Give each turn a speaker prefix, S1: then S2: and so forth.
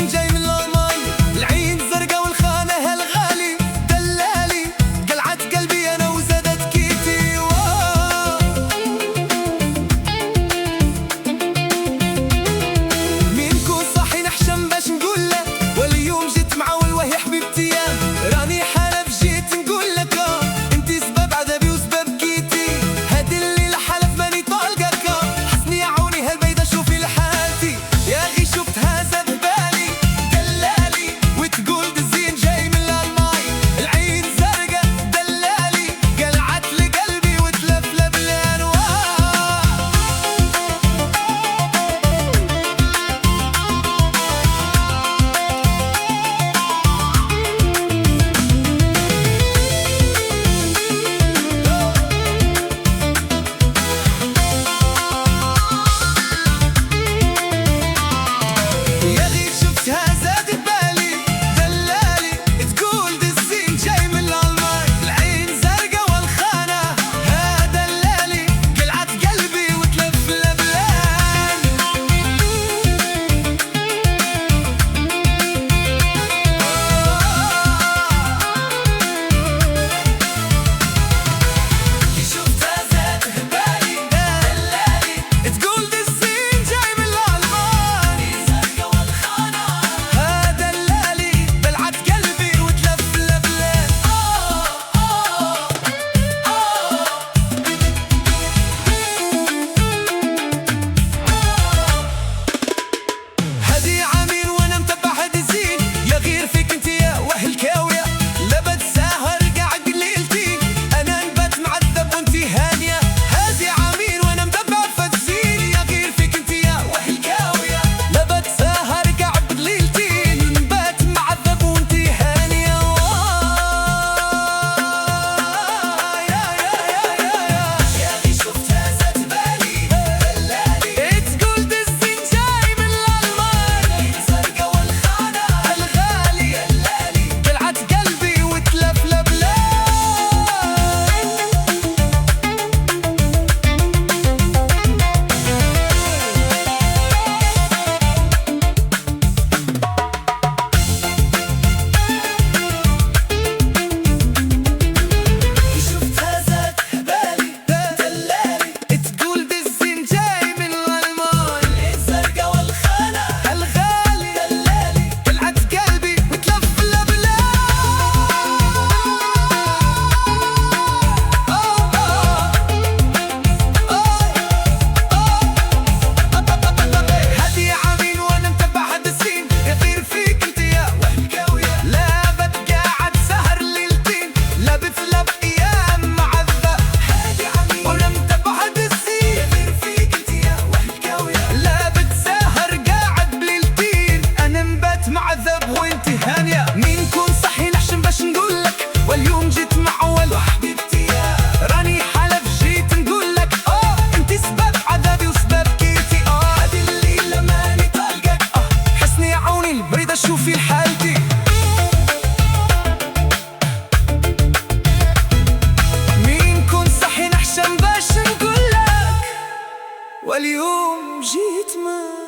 S1: الزين جاي من الألمان، العين زرقا والخانة هالغالي دلالي، قلعت قلبي أنا وزادت كيتي. مينكو صاحي نحشم باش نقول لك، واليوم جيت مع والوهي حبيبتي راني حلف جيت نقول لك انتي سبب عذابي وسبب كيتي. هادي الليلة حلف ماني طالقك، حسني يا عوني هالبيضة شوفي لحالتي، يا أخي شفت هذا ببالي دلالي، وتقول الزين جاي من الألمان، العين زرقا دلالي، قلعت لقلبي وتلفلف الأنوار. يا أخي شفت هذا ببالي دلالي، تقول الزين جاي من الألمان، العين زرقا والخانة ها دلالي، قلعت قلبي وتلف الأبلان. شفت هذا ببالي دلالي، تقول الزين جاي من الألمان، زرقا والخانة ها دلالي، قلعت قلبي وتلف الأبلان. هادي عامين وانا متبع هادي زين، يا غير فيك انت يا وهل كاوية، لا بتساهر قاعد ليلتي، انا نبات معذب وانتي هانية. هادي عامين وانا متبع فهاد زين، يا غير فيك انت يا وهل كاوية، لا بتساهر قاعد ليلتي، نبات معذب وانتي هانية. يا أخي شفت هذا ببالي دلالي، تقول الزين جاي من الألمان، زرقا والخانة هالغالي دلالي، قلعت قلبي وتلف الأبلان. شفت هذا ببالي دلالي، تقول الزين جاي من الألمان، زرقا والخانة هالغالي دلالي، قلعت قلبي وتلف الأبلان. هادي عامين وانا متبع هاد الزين، يطير فيك انت يا وهل كاوية، لا بتقعد سهر ليلتين، لا بتلب ايام معذب. هادي عامين وانا متبع هاد الزين، يطير فيك انت يا وهل كاوية، لا بتسهر قاعد بليلتين، انا مبات معذب وانتي هانية. مين كون صحي نحشم باش نقول لك، واليوم جيت مع حبيبتي راني حلف جيت نقول لك انتي سبب عذابي وسبب كيتي. هادي الليلة ماني طالقك، حسني يا عوني البريدة شوفي لحالتي. مين كون صحي نحشم باش نقول لك، واليوم جيت معاك.